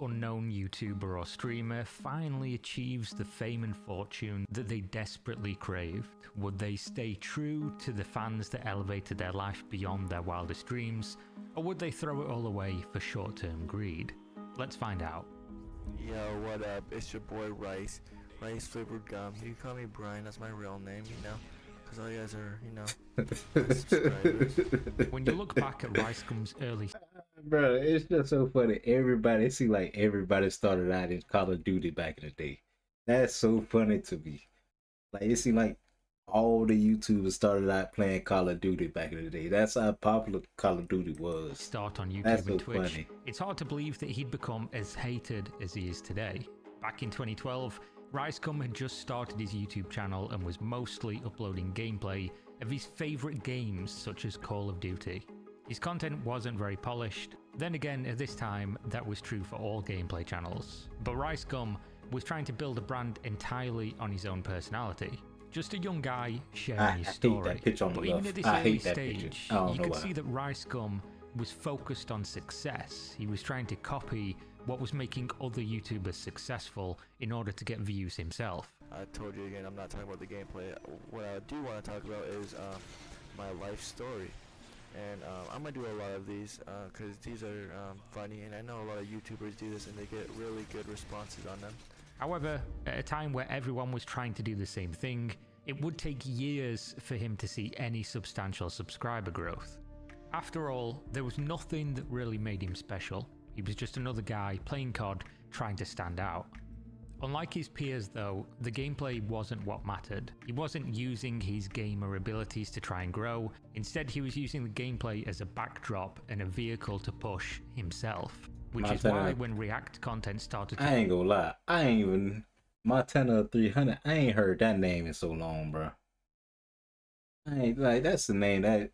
unknown YouTuber or streamer finally achieves the fame and fortune that they desperately craved, would they stay true to the fans that elevated their life beyond their wildest dreams, or would they throw it all away for short-term greed? Let's find out. Yo, what up? It's your boy Rice flavored gum. You can call me Brian, that's my real name, you know, because all you guys are, you know, subscribers. When you look back at Rice Gum's early... Bro, it's just so funny. It seems like everybody started out in Call of Duty back in the day. That's so funny to me. Like, it seemed like all the YouTubers started out playing Call of Duty back in the day. That's how popular Call of Duty was. Start on YouTube That's so and Twitch. funny. It's hard to believe that he'd become as hated as he is today. Back in 2012, Rice Gum had just started his YouTube channel and was mostly uploading gameplay of his favourite games such as Call of Duty. His content wasn't very polished. Then again, at this time, that was true for all gameplay channels. But Rice Gum was trying to build a brand entirely on his own personality. Just a young guy sharing his story. Hate that pitch on but the even left. at this I early hate that stage, picture. I don't you know could why. see that Rice Gum was focused on success. He was trying to copy what was making other YouTubers successful in order to get views himself. I told you again, I'm not talking about the gameplay. What I do want to talk about is my life story. And I'm going to do a lot of these because these are funny, and I know a lot of YouTubers do this and they get really good responses on them. However, at a time where everyone was trying to do the same thing, it would take years for him to see any substantial subscriber growth. After all, there was nothing that really made him special. He was just another guy playing COD trying to stand out. Unlike his peers though, the gameplay wasn't what mattered. He wasn't using his gamer abilities to try and grow. Instead, he was using the gameplay as a backdrop and a vehicle to push himself. Which is why when React content started to... I ain't gonna lie. I ain't even... Montana 300, I ain't heard that name in so long, bro. I ain't like, that's the name that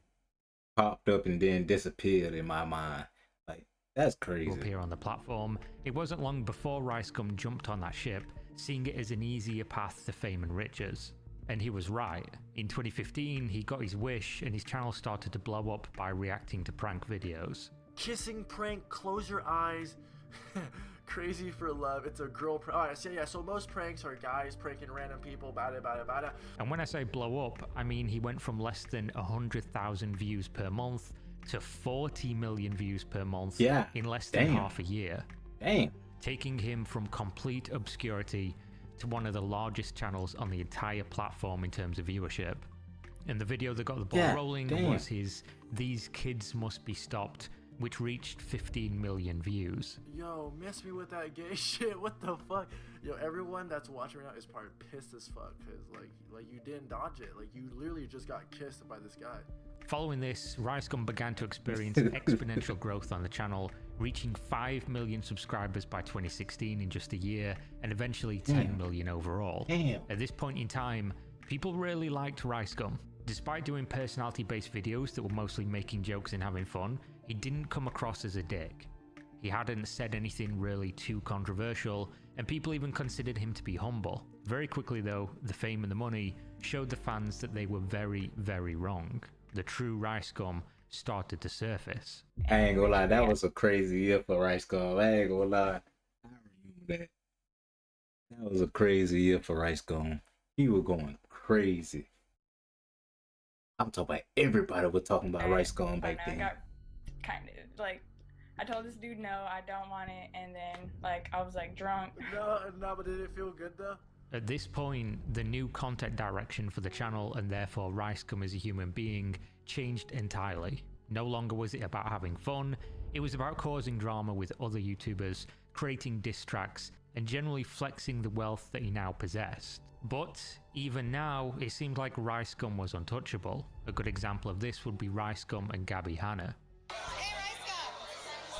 popped up and then disappeared in my mind. Like, that's crazy. Appear on the platform, it wasn't long before Rice Gum jumped on that ship, seeing it as an easier path to fame and riches. And he was right. In 2015, he got his wish and his channel started to blow up by reacting to prank videos. Kissing prank, close your eyes. Crazy for love. It's a girl prank. Alright, so yeah, so most pranks are guys pranking random people, bada. And when I say blow up, I mean he went from less than 100,000 views per month to 40 million views per month in less than half a year. Damn. Taking him from complete obscurity to one of the largest channels on the entire platform in terms of viewership. And the video that got the ball rolling was his "These Kids Must Be Stopped," which reached 15 million views. Yo, miss me with that gay shit. What the fuck? Yo, everyone that's watching right now is probably pissed as fuck because like you didn't dodge it. Like you literally just got kissed by this guy. Following this, Rice Gum began to experience exponential growth on the channel, reaching 5 million subscribers by 2016 in just a year, and eventually 10 million overall. At this point in time, people really liked Rice Gum. Despite doing personality-based videos that were mostly making jokes and having fun, he didn't come across as a dick. He hadn't said anything really too controversial, and people even considered him to be humble. Very quickly though, the fame and the money showed the fans that they were very, very wrong. The true Rice Gum started to surface. I ain't gonna lie, that was a crazy year for Rice Gum. I ain't gonna lie. I remember that. That was a crazy year for Rice Gum. He was going crazy. I'm talking about everybody was talking about Rice Gum back then. I got kind of like, I told this dude no, I don't want it, and then like I was like drunk. No, but did it feel good though? At this point, the new content direction for the channel, and therefore Rice Gum as a human being, changed entirely. No longer was it about having fun, it was about causing drama with other YouTubers, creating diss tracks, and generally flexing the wealth that he now possessed. But even now, it seemed like Rice Gum was untouchable. A good example of this would be Rice Gum and Gabby Hanna. Hey Rice Gum,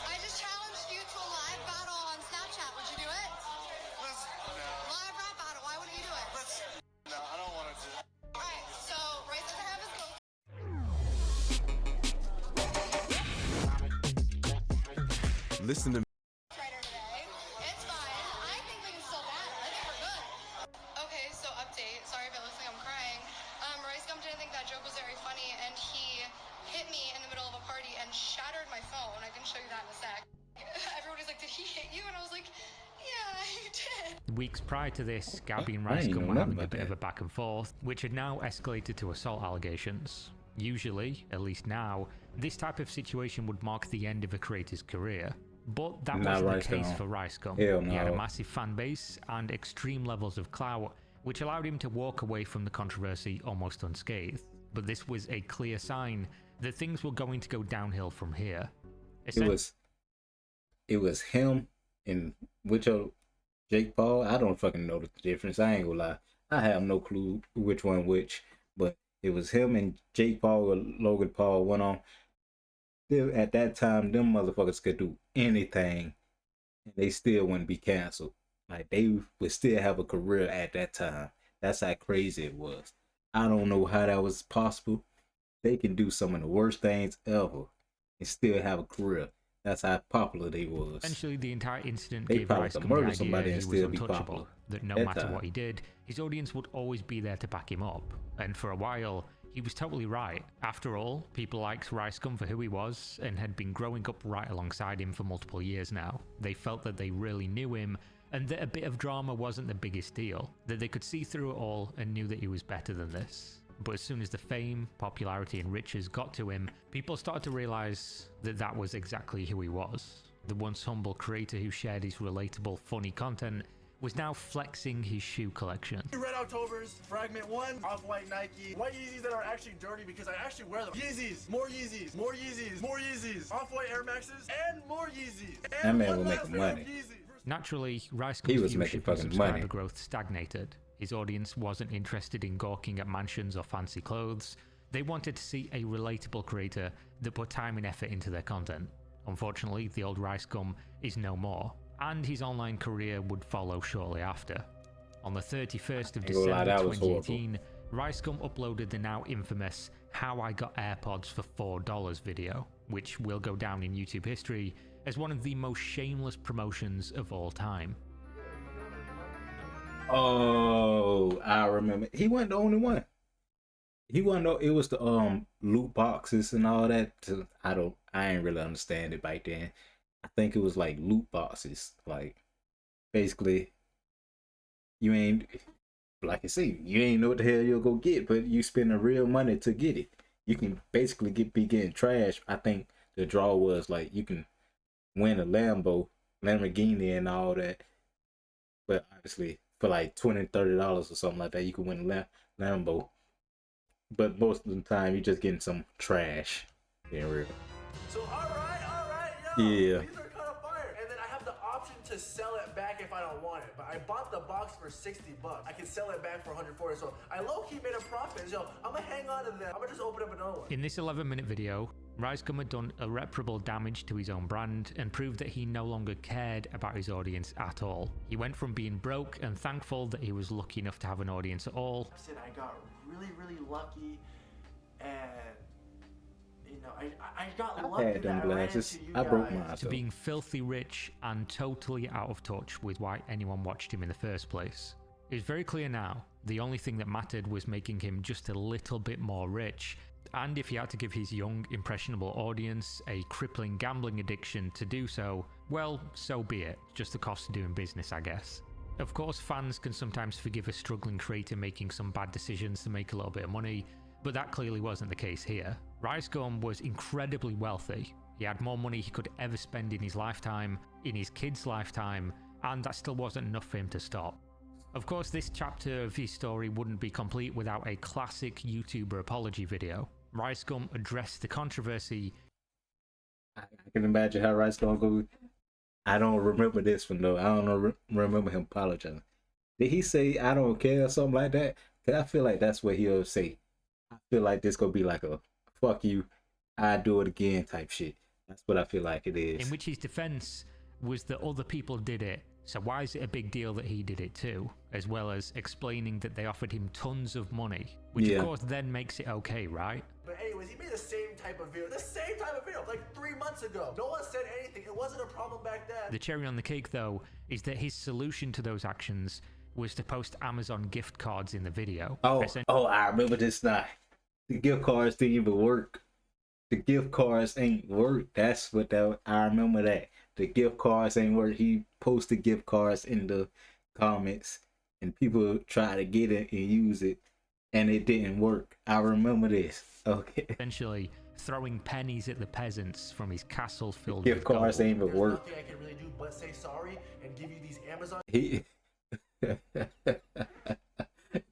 I just challenged you to a live battle on Snapchat. Would you do it? No. Live rap battle. Why wouldn't you do it? No, I don't want to do it. Alright, so Rice doesn't have his goal. Listen to me. Trainer today. It's fine. I think we can still battle. I think we're good. Okay, so update. Sorry if it looks like I'm crying. Rice Gum didn't think that joke was very funny, and he hit me in the middle of a party and shattered my phone. I can show you that in a sec. Everybody's like, did he hit you? And I was like, did. Weeks prior to this, Gabby and I ain't Ricegum know were nothing having a about bit of that. a back and forth, which had now escalated to assault allegations. Usually, at least now, this type of situation would mark the end of a creator's career. But that Not wasn't the case Ricegum. for Ricegum. Hell He had a no. massive fan base and extreme levels of clout, which allowed him to walk away from the controversy almost unscathed. But this was a clear sign that things were going to go downhill from here. It was him and which other Jake Paul. I don't fucking know the difference. I ain't gonna lie. I have no clue which one which, but it was him and Jake Paul or Logan Paul went on. At that time, them motherfuckers could do anything and they still wouldn't be canceled. Like they would still have a career at that time. That's how crazy it was. I don't know how that was possible. They can do some of the worst things ever and still have a career. That's how popular they was. Essentially, the entire incident They gave probably could Ricegum murder the somebody idea and he was still be untouchable, popular. that no That matter time. what he did, his audience would always be there to back him up. And for a while, he was totally right. After all, people liked Ricegum for who he was and had been growing up right alongside him for multiple years now. They felt that they really knew him and that a bit of drama wasn't the biggest deal, that they could see through it all and knew that he was better than this. But as soon as the fame, popularity and riches got to him, people started to realise that that was exactly who he was. The once humble creator who shared his relatable, funny content was now flexing his shoe collection. Red Octobers, Fragment 1, Off-White Nike, white Yeezys that are actually dirty because I actually wear them. Yeezys, more Yeezys, more Yeezys, more Yeezys, Off-White Air Maxes, and more Yeezys. That And man one was last making pair of money. Yeezys. Naturally, He Ricegum's was making viewership and fucking subscriber money. growth stagnated. His audience wasn't interested in gawking at mansions or fancy clothes. They wanted to see a relatable creator that put time and effort into their content. Unfortunately, the old Ricegum is no more, and his online career would follow shortly after. On the 31st of Ain't gonna lie, December that was 2018, Ricegum uploaded the now infamous How I Got AirPods for $4 video, which will go down in YouTube history as one of the most shameless promotions of all time. Oh, I remember. He wasn't the only one. He wasn't. It was the loot boxes and all that. I ain't really understand it back then. I think it was like loot boxes. Like basically, you ain't like I say, you ain't know what the hell you'll go get, but you spending real money to get it. You can basically be getting trash. I think the draw was like you can win a Lamborghini and all that. But obviously for like $20-$30 or something like that, you can win a Lambo. But most of the time, you're just getting some trash. Being real. So alright, yo. Yeah. These are kind of fire. And then I have the option to sell it back if I don't want it. But I bought the box for $60. I can sell it back for $140. So I low-key made a profit. So I'm gonna hang on to that. I'm gonna just open up another one. In this 11-minute video, Ricegum had done irreparable damage to his own brand and proved that he no longer cared about his audience at all. He went from being broke and thankful that he was lucky enough to have an audience at all, I got really lucky, and you know, I got I lucky had them that I ran glasses. into you I broke guys. mine. to being filthy rich and totally out of touch with why anyone watched him in the first place. It's very clear now, the only thing that mattered was making him just a little bit more rich, and if he had to give his young, impressionable audience a crippling gambling addiction to do so, well, so be it, just the cost of doing business, I guess. Of course, fans can sometimes forgive a struggling creator making some bad decisions to make a little bit of money, but that clearly wasn't the case here. Ricegum was incredibly wealthy. He had more money he could ever spend in his lifetime, in his kid's lifetime, and that still wasn't enough for him to stop. Of course, this chapter of his story wouldn't be complete without a classic YouTuber apology video. Ricegum addressed the controversy. I can imagine how Rice gonna go. I don't remember this one though. I don't remember him apologizing. Did he say I don't care or something like that? Cause I feel like that's what he'll say. I feel like this gonna be like a fuck you, I do it again type shit. That's what I feel like it is. In which his defense was that other people did it, so why is it a big deal that he did it too? As well as explaining that they offered him tons of money, which Yeah. of course then makes it okay, right? But anyways, he made the same type of video, like 3 months ago. No one said anything. It wasn't a problem back then. The cherry on the cake though is that his solution to those actions was to post Amazon gift cards in the video. Oh, I remember this now. The gift cards didn't even work. The gift cards ain't work. That's what I remember that. The gift cards ain't work. He posted gift cards in comments, and people try to get it and use it, and it didn't work. I remember this. Okay. Essentially throwing pennies at the peasants from his castle filled Gift with cards gold. ain't even There's work. nothing I can really do but say sorry and give you these Amazon. He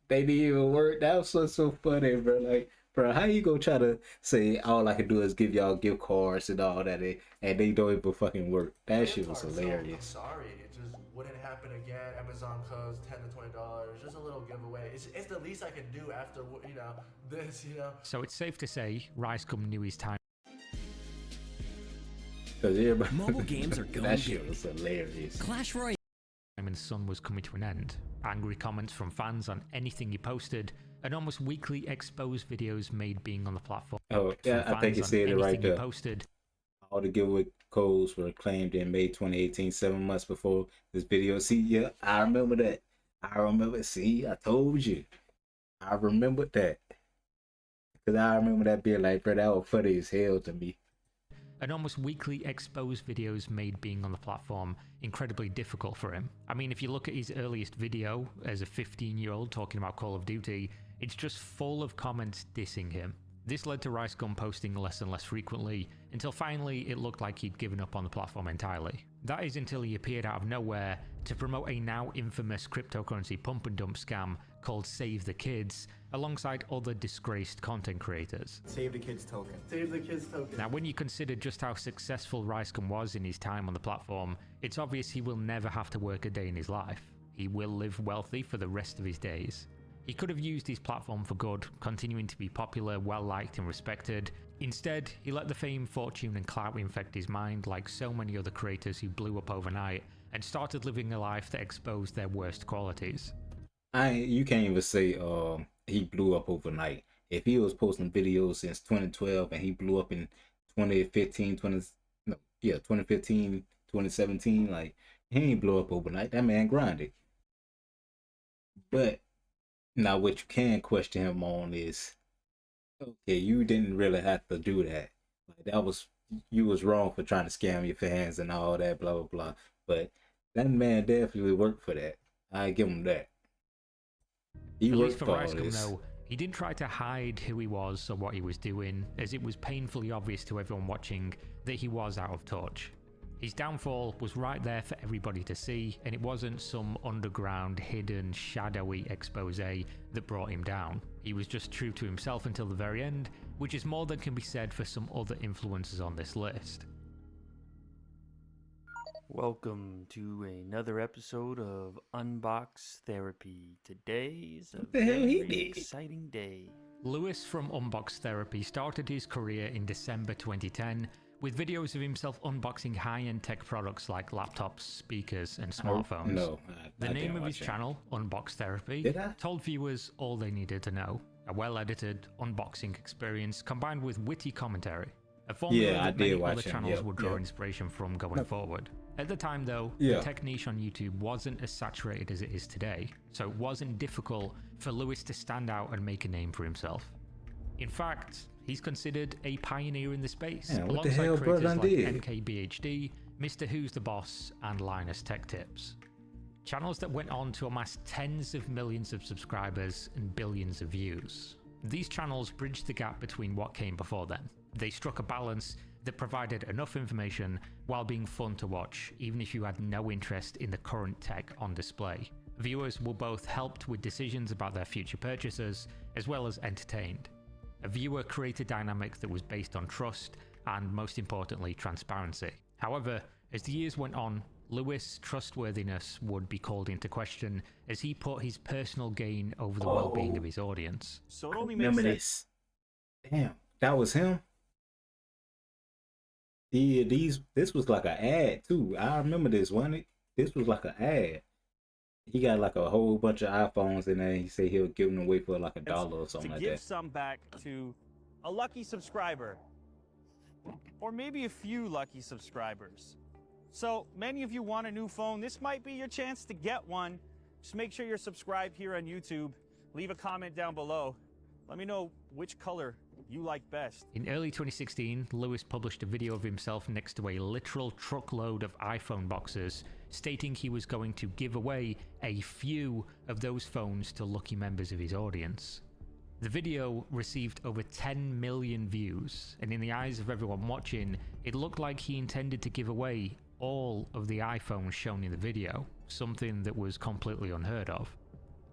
they didn't even work. That was so funny, bro. Like, bro, how you gonna try to say all I can do is give y'all gift cards and all that, and they don't even fucking work? That shit was cards, so I'm hilarious. sorry, it just wouldn't happen again. Amazon codes $10 to $20, just a little giveaway. It's the least I can do after this. So it's safe to say Ricegum knew his time Cause everybody, Mobile games are going that shit big. was hilarious. Clash Royale. and the sun was coming to an end. Angry comments from fans on anything he posted, and almost weekly exposed videos made being on the platform. Oh yeah, from I think you fans on said it right anything he there. posted. All the giveaway codes were claimed in May 2018, 7 months before this video. See, yeah, I remember that. I remember. See, I told you. I remembered that. Because I remember that being like, bro, that was funny as hell to me. And almost weekly exposed videos made being on the platform incredibly difficult for him. I mean, if you look at his earliest video as a 15-year-old talking about Call of Duty, it's just full of comments dissing him. This led to Ricegum posting less and less frequently, until finally it looked like he'd given up on the platform entirely. That is until he appeared out of nowhere to promote a now infamous cryptocurrency pump and dump scam called Save the Kids, alongside other disgraced content creators. Save the Kids token. Save the Kids token. Now, when you consider just how successful Ricegum was in his time on the platform, it's obvious he will never have to work a day in his life. He will live wealthy for the rest of his days. He could have used his platform for good, continuing to be popular, well-liked and respected. Instead, he let the fame, fortune and clout infect his mind like so many other creators who blew up overnight and started living a life that exposed their worst qualities. You can't even say he blew up overnight. If he was posting videos since 2012 and he blew up in 2015, 2017, like, he ain't blow up overnight. That man grinded. But now what you can question him on is, okay, you didn't really have to do that. Like, you was wrong for trying to scam your fans and all that, blah, blah, blah. But that man definitely worked for that. I give him that. He At worked least for for all Ricegum, this. though, he didn't try to hide who he was or what he was doing, as it was painfully obvious to everyone watching that he was out of touch. His downfall was right there for everybody to see, and it wasn't some underground, hidden, shadowy expose that brought him down. He was just true to himself until the very end, which is more than can be said for some other influencers on this list. Welcome to another episode of Unbox Therapy. Today is a What the hell he very did? exciting day. Lewis from Unbox Therapy started his career in December 2010 with videos of himself unboxing high-end tech products like laptops, speakers, and smartphones. No, The I name didn't of his watch it. channel, Unbox Therapy, Did I? told viewers all they needed to know. A well-edited unboxing experience combined with witty commentary. A formula Yeah, I that many did watch other him, channels yep, would draw yep. inspiration from going forward. At the time though, Yeah. the tech niche on YouTube wasn't as saturated as it is today, so it wasn't difficult for Lewis to stand out and make a name for himself. In fact, he's considered a pioneer in the space, Man, what the alongside hell creators Brother like did? MKBHD, Mr. Who's the Boss, and Linus Tech Tips. Channels that went on to amass tens of millions of subscribers and billions of views. These channels bridged the gap between what came before them. They struck a balance that provided enough information while being fun to watch, even if you had no interest in the current tech on display. Viewers were both helped with decisions about their future purchases, as well as entertained. A viewer-created dynamic that was based on trust and, most importantly, transparency. However, as the years went on, Lewis' trustworthiness would be called into question as he put his personal gain over the well-being of his audience. So it only makes Remember sense. this? Damn, that was him. Yeah, this was like an ad too. I remember this, wasn't it? This was like an ad. He got like a whole bunch of iPhones in there. He said he'll give them away for like $1 or something to like give that. some back to a lucky subscriber, or maybe a few lucky subscribers. So many of you want a new phone. This might be your chance to get one. Just make sure you're subscribed here on YouTube. Leave a comment down below. Let me know which color you like best. In early 2016, Lewis published a video of himself next to a literal truckload of iPhone boxes, stating he was going to give away a few of those phones to lucky members of his audience. The video received over 10 million views, and in the eyes of everyone watching, it looked like he intended to give away all of the iPhones shown in the video, something that was completely unheard of.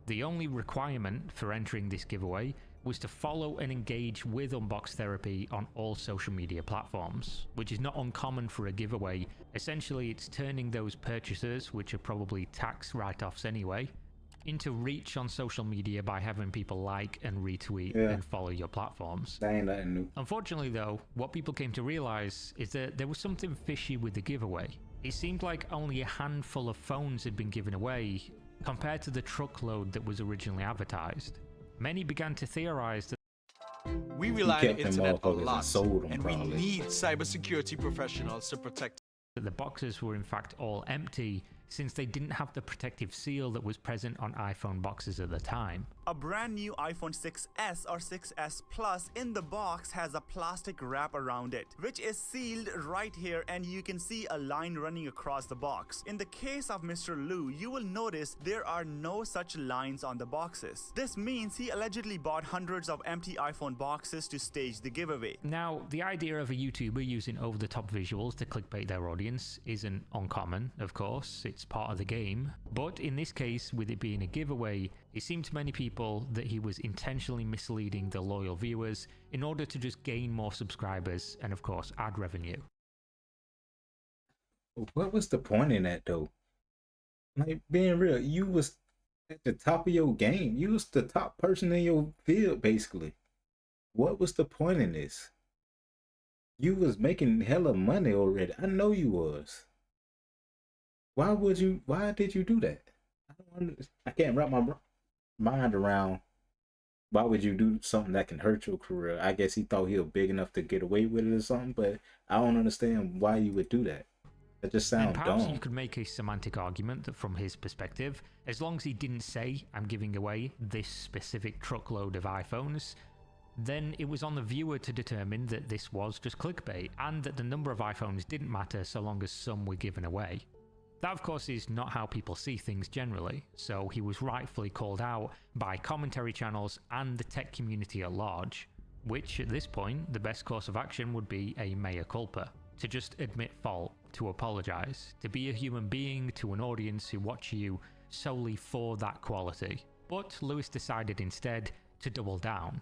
The only requirement for entering this giveaway was to follow and engage with Unbox Therapy on all social media platforms, which is not uncommon for a giveaway. Essentially, it's turning those purchases, which are probably tax write-offs anyway, into reach on social media by having people like and retweet and follow your platforms. That ain't nothing new. Unfortunately though, what people came to realize is that there was something fishy with the giveaway. It seemed like only a handful of phones had been given away compared to the truckload that was originally advertised. Many began to theorize that we rely on the internet a and lot, sold them and we probably. need cybersecurity professionals to protect. the boxes were in fact all empty, since they didn't have the protective seal that was present on iPhone boxes at the time. A brand new iPhone 6s or 6s Plus in the box has a plastic wrap around it, which is sealed right here, and you can see a line running across the box. In the case of Mr. Liu, you will notice there are no such lines on the boxes. This means he allegedly bought hundreds of empty iPhone boxes to stage the giveaway. Now, the idea of a YouTuber using over-the-top visuals to clickbait their audience isn't uncommon, of course. It's part of the game, but in this case, with it being a giveaway, it seemed to many people that he was intentionally misleading the loyal viewers in order to just gain more subscribers and of course ad revenue. What was the point in that though? Like, being real, you was at the top of your game. You was the top person in your field basically. What was the point in this? You was making hella money already. I know you was. Why did you do that? I can't wrap my mind around why would you do something that can hurt your career. I guess he thought he was big enough to get away with it or something, but I don't understand why you would do that. That just sounds dumb. Perhaps you could make a semantic argument that from his perspective, as long as he didn't say, I'm giving away this specific truckload of iPhones, then it was on the viewer to determine that this was just clickbait, and that the number of iPhones didn't matter so long as some were given away. That of course is not how people see things generally, so he was rightfully called out by commentary channels and the tech community at large, which at this point the best course of action would be a mea culpa, to just admit fault, to apologise, to be a human being to an audience who watch you solely for that quality. But Lewis decided instead to double down.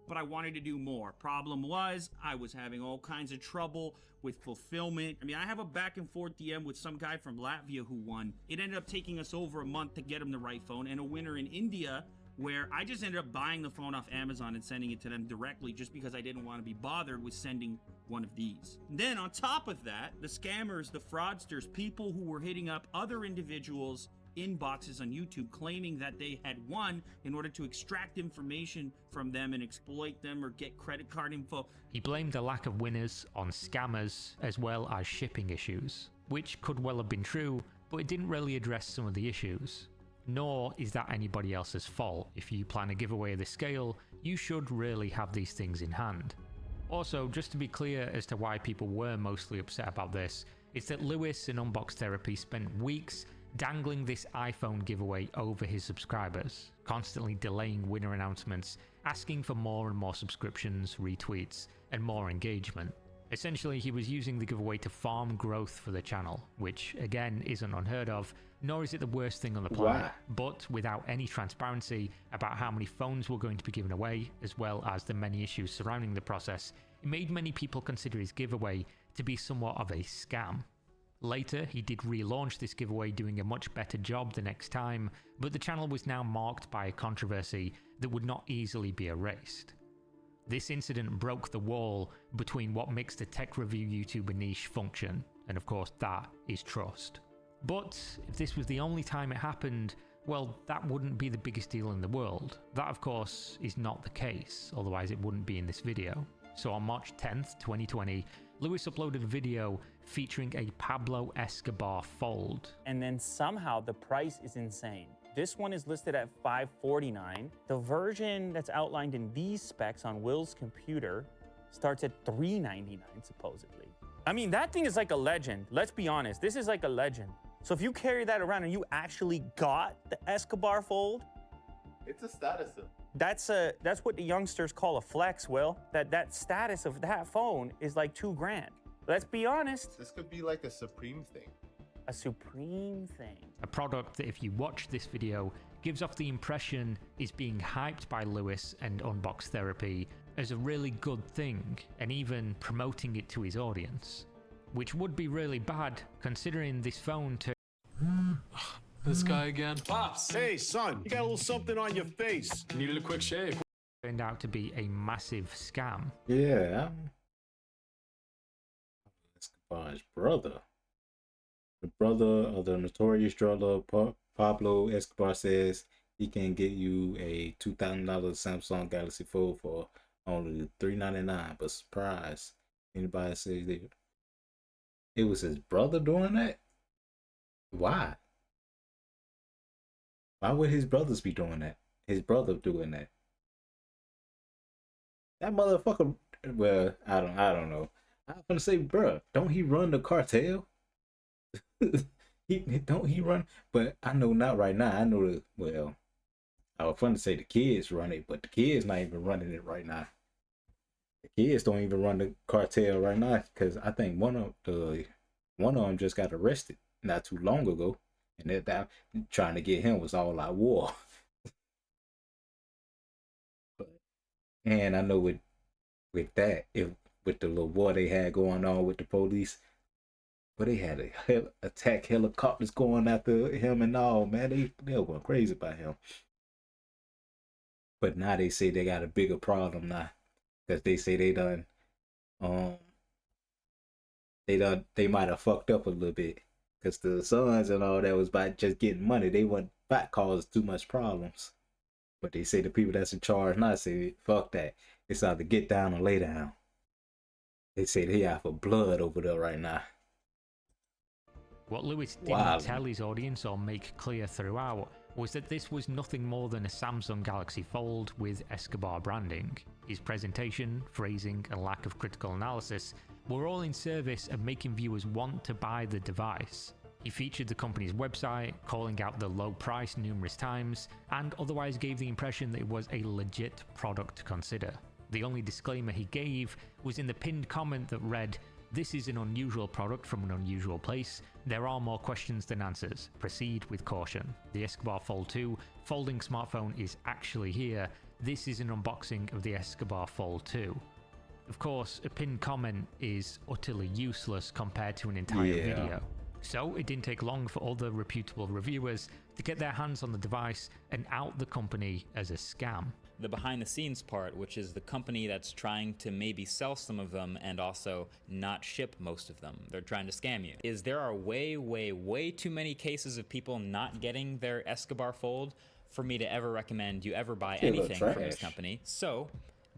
But I wanted to do more. Problem was, I was having all kinds of trouble with fulfillment. I mean, I have a back and forth DM with some guy from Latvia who won. It ended up taking us over a month to get him the right phone, and a winner in India where I just ended up buying the phone off Amazon and sending it to them directly just because I didn't want to be bothered with sending one of these. And then on top of that, the scammers, the fraudsters, people who were hitting up other individuals' inboxes on YouTube claiming that they had won in order to extract information from them and exploit them or get credit card info. He blamed the lack of winners on scammers as well as shipping issues, which could well have been true, but it didn't really address some of the issues. Nor is that anybody else's fault. If you plan a giveaway of this scale, you should really have these things in hand. Also, just to be clear as to why people were mostly upset about this, it's that Lewis and Unbox Therapy spent weeks dangling this iPhone giveaway over his subscribers, constantly delaying winner announcements, asking for more and more subscriptions, retweets, and more engagement. Essentially, he was using the giveaway to farm growth for the channel, which again isn't unheard of, nor is it the worst thing on the planet, but without any transparency about how many phones were going to be given away, as well as the many issues surrounding the process, it made many people consider his giveaway to be somewhat of a scam. Later, he did relaunch this giveaway, doing a much better job the next time, but the channel was now marked by a controversy that would not easily be erased. This incident broke the wall between what makes the tech review YouTuber niche function, and of course that is trust. But if this was the only time it happened, well, that wouldn't be the biggest deal in the world. That of course is not the case, otherwise it wouldn't be in this video. So on March 10th, 2020, Lewis uploaded a video featuring a Pablo Escobar fold. And then somehow the price is insane. This one is listed at $549. The version that's outlined in these specs on Will's computer starts at $399 supposedly. I mean, that thing is like a legend. Let's be honest, this is like a legend. So if you carry that around and you actually got the Escobar Fold, It's a status symbol. that's what the youngsters call a flex, Will. That status of that phone is like $2,000. Let's be honest. This could be like a supreme thing. A supreme thing. A product that, if you watch this video, gives off the impression is being hyped by Lewis and Unbox Therapy as a really good thing, and even promoting it to his audience. Which would be really bad, considering this phone This guy again. Pops! Hey, son, you got a little something on your face. Needed a quick shave. turned out to be a massive scam. Yeah. Escobar's brother. The brother of the notorious driller Pablo Escobar says he can get you a $2,000 Samsung Galaxy Fold for only $399. But surprise, anybody says it was his brother doing that? Why? Why would his brothers be doing that? His brother doing that? That motherfucker. Well, I don't know. I'm gonna say, bruh, don't he run the cartel? Don't he run? But I know not right now. I know well, I was fun to say the kids run it, but the kids not even running it right now. The kids don't even run the cartel right now, because I think one of them just got arrested not too long ago, and that trying to get him was all out war. And I know with that, with the little war they had going on with the police, but they had attack helicopters going after him and all, man. They were going crazy about him. But now they say they got a bigger problem now, because they say they might have fucked up a little bit, because the sons and all that was about just getting money. They wasn't about cause too much problems. But they say the people that's in charge now say, fuck that. It's either get down or lay down. They say they out for blood over there right now. What Lewis didn't tell his audience or make clear throughout was that this was nothing more than a Samsung Galaxy Fold with Escobar branding. His presentation, phrasing, and lack of critical analysis were all in service of making viewers want to buy the device. He featured the company's website, calling out the low price numerous times, and otherwise gave the impression that it was a legit product to consider. The only disclaimer he gave was in the pinned comment that read, "This is an unusual product from an unusual place. There are more questions than answers. Proceed with caution. The Escobar Fold 2 folding smartphone is actually here. This is an unboxing of the Escobar Fold 2. Of course, a pinned comment is utterly useless compared to an entire video. So it didn't take long for other reputable reviewers to get their hands on the device and out the company as a scam. The behind the scenes part, which is the company that's trying to maybe sell some of them and also not ship most of them. They're trying to scam you. Is there are way too many cases of people not getting their Escobar Fold for me to ever recommend you ever buy anything from this company. So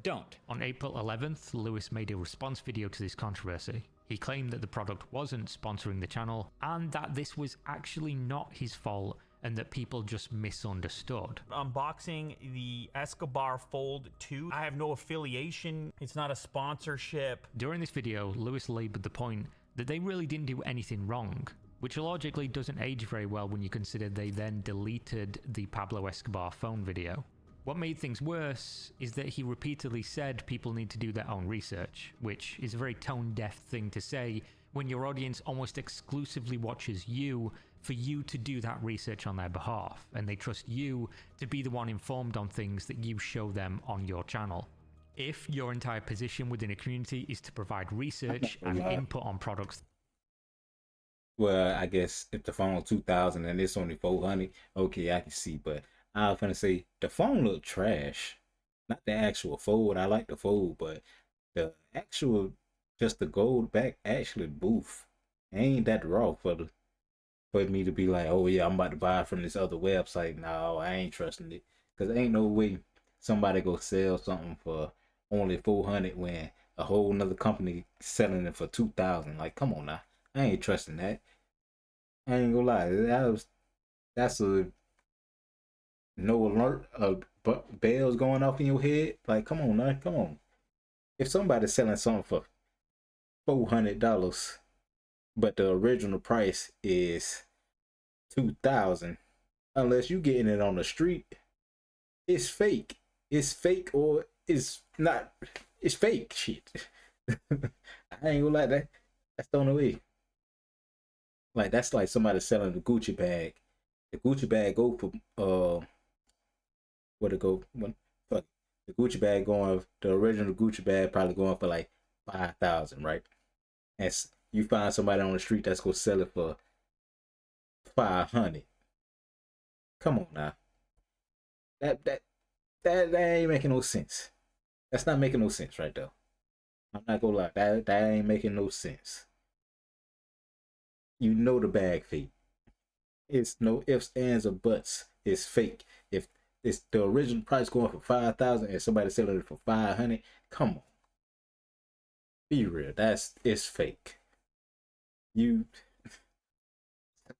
don't. On April 11th, Lewis made a response video to this controversy. He claimed that the product wasn't sponsoring the channel and that this was actually not his fault and that people just misunderstood. Unboxing the Escobar Fold 2. I have no affiliation. It's not a sponsorship. During this video, Lewis labored the point that they really didn't do anything wrong, which logically doesn't age very well when you consider they then deleted the Pablo Escobar phone video. What made things worse is that he repeatedly said people need to do their own research, which is a very tone-deaf thing to say when your audience almost exclusively watches you for you to do that research on their behalf, and they trust you to be the one informed on things that you show them on your channel. If your entire position within a community is to provide research and input on products... Well, I guess if the phone 2,000 and it's only 400, okay, I can see, but I was gonna say the phone looked trash. Not the actual fold. I like the fold, but the actual, just the gold back, actually boof. Ain't that raw for me to be like, oh yeah, I'm about to buy it from this other website. No, I ain't trusting it, because ain't no way somebody go sell something for only 400 when a whole nother company selling it for 2,000. Like, come on now, I ain't trusting that. I ain't gonna lie, that's a no alert, bells going off in your head. Like, come on now, come on. If somebody's selling something for $400, but the original price is 2,000. Unless you getting it on the street, it's fake. It's fake or it's not. It's fake shit. I ain't gonna lie, that's the only way. Like that's like somebody selling the Gucci bag. The Gucci bag go for what it go? Fuck. The Gucci bag going, the original Gucci bag probably going for like 5,000, right? And you find somebody on the street that's gonna sell it for 500. Come on now. That ain't making no sense. That's not making no sense right there. I'm not gonna lie, that ain't making no sense. You know the bag fake. It's no ifs, ands, or buts. It's fake. If it's the original price going for 5,000 and somebody selling it for 500, come on. Be real. It's fake. You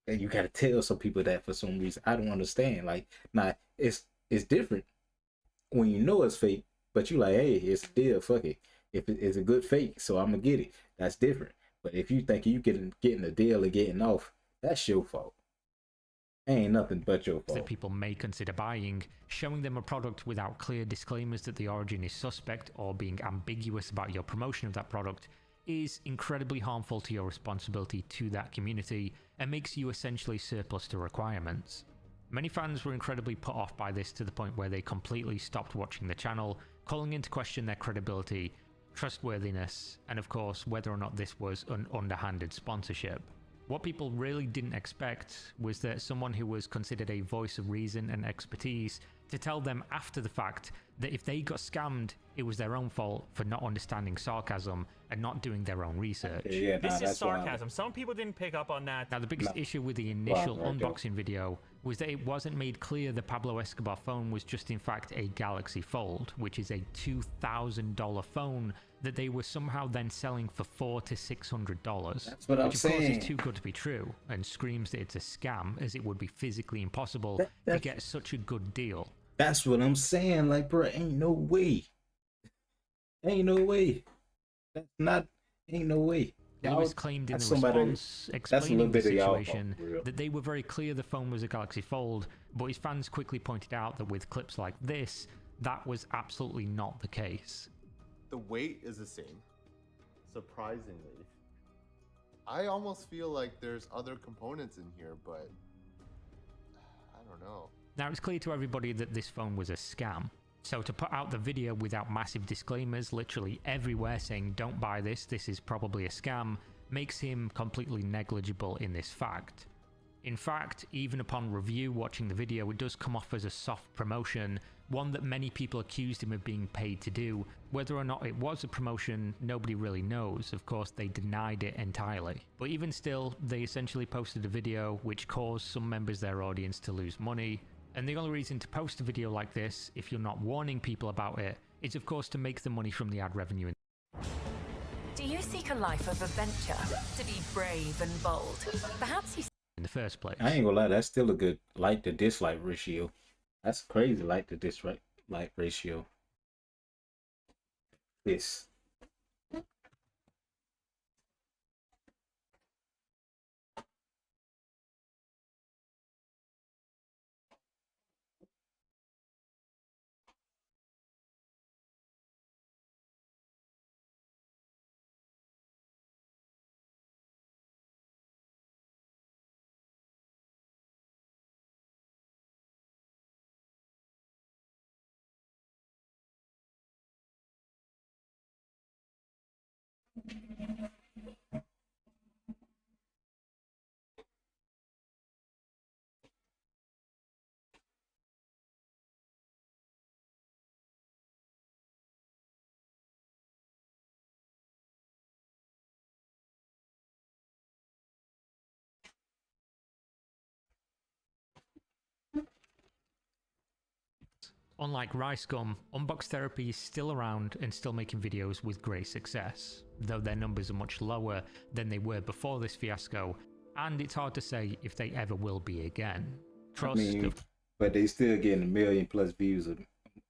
gotta tell some people that for some reason. I don't understand. Like, nah, it's different when you know it's fake, but you like, hey, it's a deal, fuck it. If it's a good fake, so I'm gonna get it. That's different. But if you think you getting a deal and getting off, that's your fault. Ain't nothing but your fault. That people may consider buying, showing them a product without clear disclaimers that the origin is suspect or being ambiguous about your promotion of that product is incredibly harmful to your responsibility to that community and makes you essentially surplus to requirements. Many fans were incredibly put off by this to the point where they completely stopped watching the channel, calling into question their credibility, trustworthiness, and of course whether or not this was an underhanded sponsorship. What people really didn't expect was that someone who was considered a voice of reason and expertise to tell them after the fact that if they got scammed, it was their own fault for not understanding sarcasm and not doing their own research. Yeah, This is sarcasm. Some people didn't pick up on that. Now, the biggest issue with the initial unboxing video was that it wasn't made clear the Pablo Escobar phone was just in fact a Galaxy Fold, which is a $2,000 phone that they were somehow then selling for $400 to $600. That's what I'm saying. Which of course is too good to be true and screams that it's a scam, as it would be physically impossible to get such a good deal. That's what I'm saying. Like, bro, ain't no way. Ain't no way. Ain't no way. It was claimed in the response, explaining the situation, that they were very clear the phone was a Galaxy Fold, but his fans quickly pointed out that with clips like this, that was absolutely not the case. The weight is the same, surprisingly. I almost feel like there's other components in here, but I don't know. Now, it's clear to everybody that this phone was a scam. So to put out the video without massive disclaimers literally everywhere saying don't buy this is probably a scam, makes him completely negligible in this fact. In fact, even upon review watching the video, it does come off as a soft promotion, one that many people accused him of being paid to do. Whether or not it was a promotion, nobody really knows. Of course, they denied it entirely. But even still, they essentially posted a video which caused some members of their audience to lose money. And the only reason to post a video like this, if you're not warning people about it, is of course to make the money from the ad revenue. Do you seek a life of adventure? To be brave and bold? Perhaps you... in the first place. I ain't gonna lie, that's still a good like to dislike ratio. That's crazy, like to dislike ratio. This. Unlike Rice Gum, Unbox Therapy is still around and still making videos with great success, though their numbers are much lower than they were before this fiasco, and it's hard to say if they ever will be again. Trust, but they still getting 1 million plus views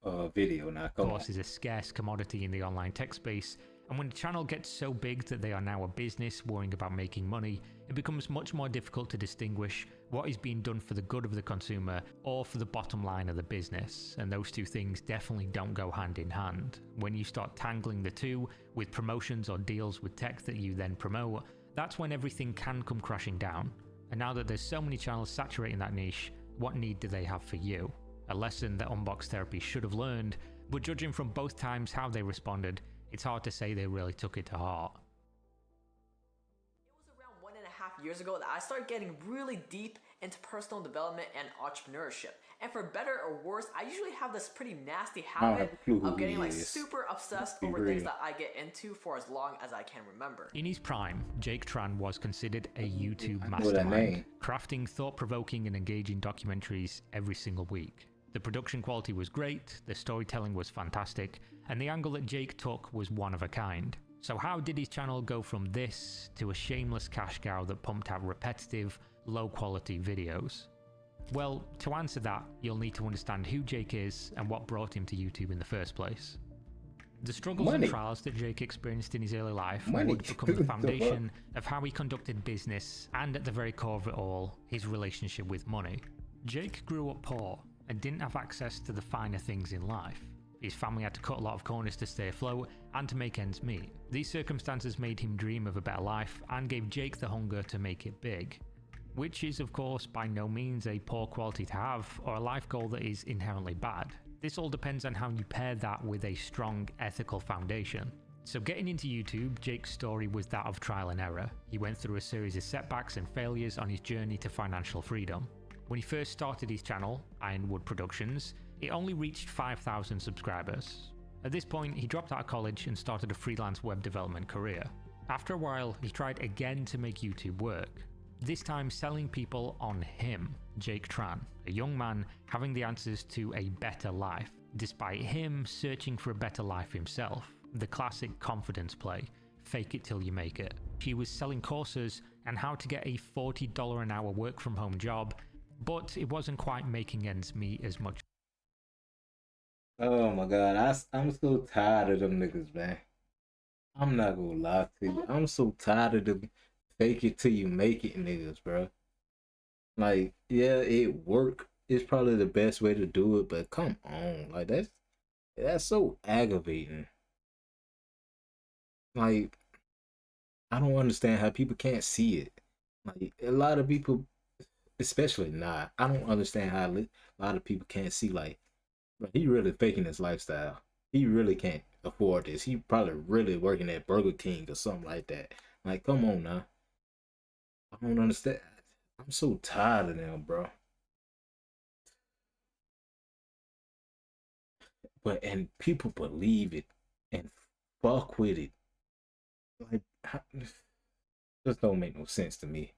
of video now. Of course, is a scarce commodity in the online tech space, and when the channel gets so big that they are now a business worrying about making money, it becomes much more difficult to distinguish what is being done for the good of the consumer or for the bottom line of the business, and those two things definitely don't go hand in hand. When you start tangling the two with promotions or deals with tech that you then promote, that's when everything can come crashing down. And now that there's so many channels saturating that niche, what need do they have for you? A lesson that Unbox Therapy should have learned, but judging from both times how they responded, it's hard to say they really took it to heart. It was around 1.5 years ago that I started getting really deep into personal development and entrepreneurship. And for better or worse, I usually have this pretty nasty habit of getting like super obsessed over things that I get into for as long as I can remember. In his prime, Jake Tran was considered a YouTube mastermind, crafting thought-provoking and engaging documentaries every single week. The production quality was great, the storytelling was fantastic, and the angle that Jake took was one of a kind. So how did his channel go from this to a shameless cash cow that pumped out repetitive, low-quality videos? Well, to answer that, you'll need to understand who Jake is and what brought him to YouTube in the first place. The struggles and trials that Jake experienced in his early life would become the foundation of how he conducted business, and at the very core of it all, his relationship with money. Jake grew up poor and didn't have access to the finer things in life. His family had to cut a lot of corners to stay afloat and to make ends meet. These circumstances made him dream of a better life and gave Jake the hunger to make it big. Which is of course by no means a poor quality to have or a life goal that is inherently bad. This all depends on how you pair that with a strong ethical foundation. So getting into YouTube, Jake's story was that of trial and error. He went through a series of setbacks and failures on his journey to financial freedom. When he first started his channel, Ironwood Productions, it only reached 5,000 subscribers. At this point, he dropped out of college and started a freelance web development career. After a while, he tried again to make YouTube work, this time selling people on him, Jake Tran, a young man having the answers to a better life, despite him searching for a better life himself. The classic confidence play, fake it till you make it. He was selling courses on how to get a $40 an hour work from home job, but it wasn't quite making ends meet as much. Oh my god, I'm so tired of them niggas, man. I'm not gonna lie to you. I'm so tired of them fake it till you make it niggas, bro. Like, yeah, it work. It's probably the best way to do it, but come on. Like, that's so aggravating. Like, I don't understand how people can't see it. Like, a lot of people, especially I don't understand how a lot of people can't see, like, bro, he really faking his lifestyle. He really can't afford this. He probably really working at Burger King or something like that. Like, come on now. I don't understand. I'm so tired of them, bro. And people believe it and fuck with it. Like, this don't make no sense to me.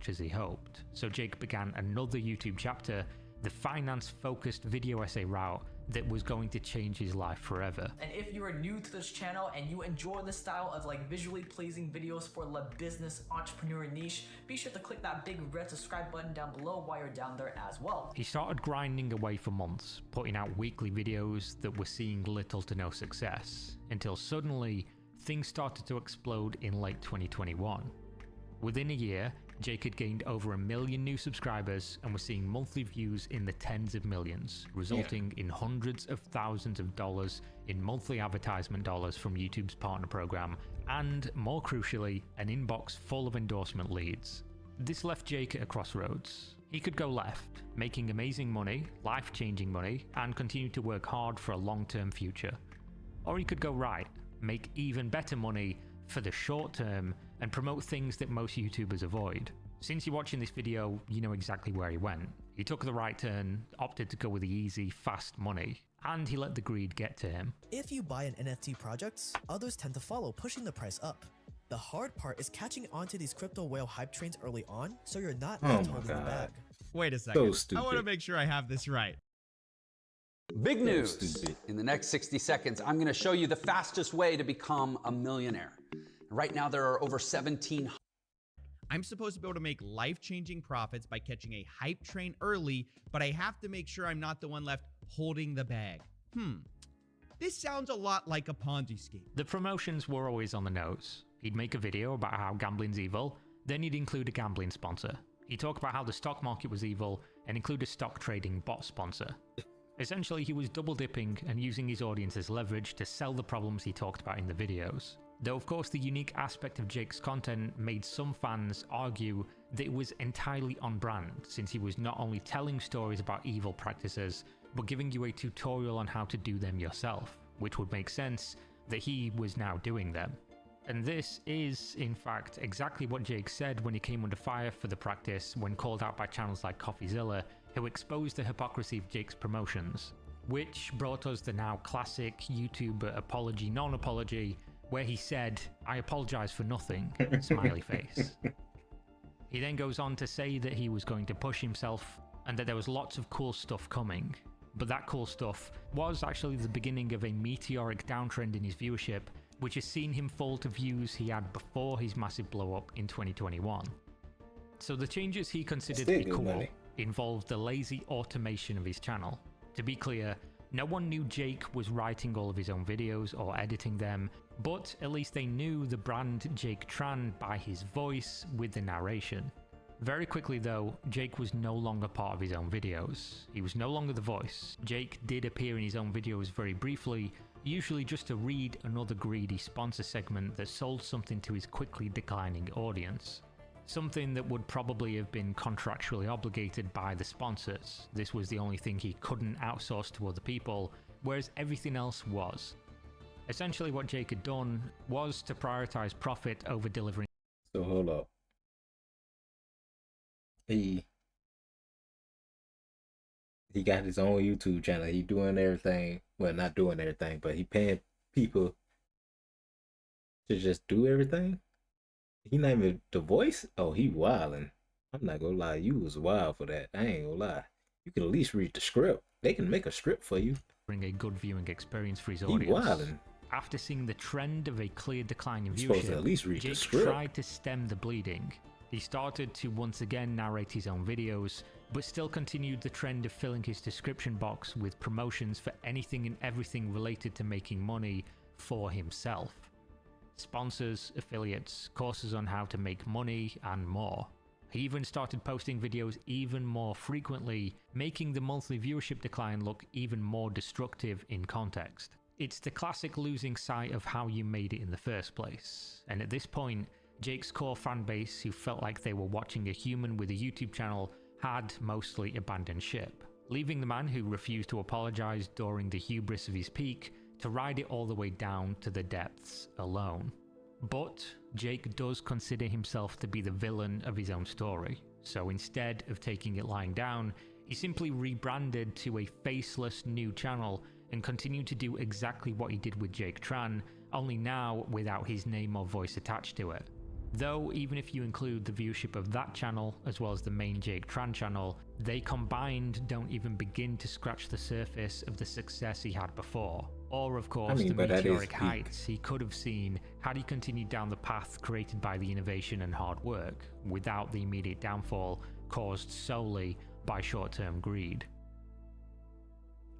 As he hoped. So Jake began another YouTube chapter, the finance-focused video essay route that was going to change his life forever. And if you are new to this channel and you enjoy this style of like visually pleasing videos for the business entrepreneur niche, be sure to click that big red subscribe button down below while you're down there as well. He started grinding away for months, putting out weekly videos that were seeing little to no success, until suddenly things started to explode in late 2021. Within a year, Jake had gained over 1 million new subscribers and was seeing monthly views in the tens of millions, resulting in hundreds of thousands of dollars in monthly advertisement dollars from YouTube's partner program, and, more crucially, an inbox full of endorsement leads. This left Jake at a crossroads. He could go left, making amazing money, life-changing money, and continue to work hard for a long-term future. Or he could go right, make even better money for the short term, and promote things that most YouTubers avoid. Since you're watching this video, you know exactly where he went. He took the right turn, opted to go with the easy, fast money, and he let the greed get to him. If you buy an NFT project, others tend to follow, pushing the price up. The hard part is catching onto these crypto whale hype trains early on, so you're not left holding the bag. Wait a second. So stupid. I want to make sure I have this right. Big news. In the next 60 seconds, I'm going to show you the fastest way to become a millionaire. Right now, there are over 17. I'm supposed to be able to make life-changing profits by catching a hype train early, but I have to make sure I'm not the one left holding the bag. This sounds a lot like a Ponzi scheme. The promotions were always on the nose. He'd make a video about how gambling's evil, then he'd include a gambling sponsor. He talked about how the stock market was evil and included stock trading bot sponsor. Essentially, he was double dipping and using his audience as leverage to sell the problems he talked about in the videos. Though of course the unique aspect of Jake's content made some fans argue that it was entirely on brand, since he was not only telling stories about evil practices, but giving you a tutorial on how to do them yourself, which would make sense that he was now doing them. And this is, in fact, exactly what Jake said when he came under fire for the practice when called out by channels like CoffeeZilla, who exposed the hypocrisy of Jake's promotions, which brought us the now classic YouTuber apology non-apology, where he said, "I apologize for nothing," smiley face. He then goes on to say that he was going to push himself and that there was lots of cool stuff coming. But that cool stuff was actually the beginning of a meteoric downtrend in his viewership, which has seen him fall to views he had before his massive blow up in 2021. So the changes he considered to be cool involved the lazy automation of his channel. To be clear, no one knew Jake was writing all of his own videos or editing them, but at least they knew the brand Jake Tran by his voice with the narration. Very quickly though, Jake was no longer part of his own videos. He was no longer the voice. Jake did appear in his own videos very briefly, usually just to read another greedy sponsor segment that sold something to his quickly declining audience. Something that would probably have been contractually obligated by the sponsors. This was the only thing he couldn't outsource to other people, whereas everything else was. Essentially what Jake had done was to prioritize profit over delivering. So hold up. He got his own YouTube channel. He doing everything. Well, not doing everything, but he paying people to just do everything. He not even the voice. Oh, he wildin'. I'm not gonna lie, you was wild for that. I ain't gonna lie. You can at least read the script. They can make a script for you. Bring a good viewing experience for his audience. He wildin'. After seeing the trend of a clear decline in You're supposed to viewership, at least read the Jake script. tried to stem the bleeding. He started to once again narrate his own videos, but still continued the trend of filling his description box with promotions for anything and everything related to making money for himself. Sponsors, affiliates, courses on how to make money, and more. He even started posting videos even more frequently, making the monthly viewership decline look even more destructive in context. It's the classic losing sight of how you made it in the first place, and at this point, Jake's core fanbase, who felt like they were watching a human with a YouTube channel, had mostly abandoned ship, leaving the man who refused to apologize during the hubris of his peak to ride it all the way down to the depths alone. But Jake does consider himself to be the villain of his own story, so instead of taking it lying down, he simply rebranded to a faceless new channel and continued to do exactly what he did with Jake Tran, only now without his name or voice attached to it. Though even if you include the viewership of that channel as well as the main Jake Tran channel, they combined don't even begin to scratch the surface of the success he had before. Or of course the meteoric heights he could have seen had he continued down the path created by the innovation and hard work, without the immediate downfall caused solely by short-term greed.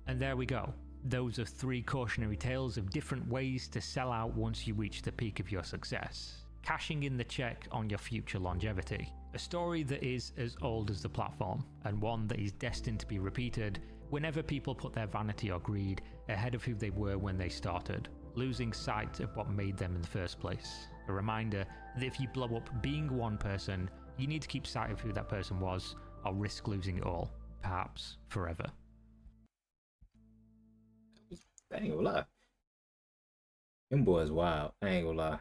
And there we go. Those are 3 cautionary tales of different ways to sell out once you reach the peak of your success, cashing in the check on your future longevity. A story that is as old as the platform, and one that is destined to be repeated whenever people put their vanity or greed ahead of who they were when they started, losing sight of what made them in the first place. A reminder that if you blow up being one person, you need to keep sight of who that person was, or risk losing it all, perhaps forever. I ain't gonna lie. Them boys wild. I ain't gonna lie.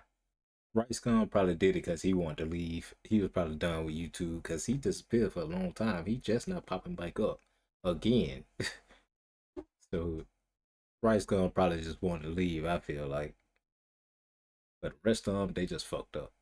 Rice Gum probably did it because he wanted to leave. He was probably done with YouTube because he disappeared for a long time. He just not popping back up again. So Rice Gum probably just wanted to leave, I feel like. But the rest of them, they just fucked up.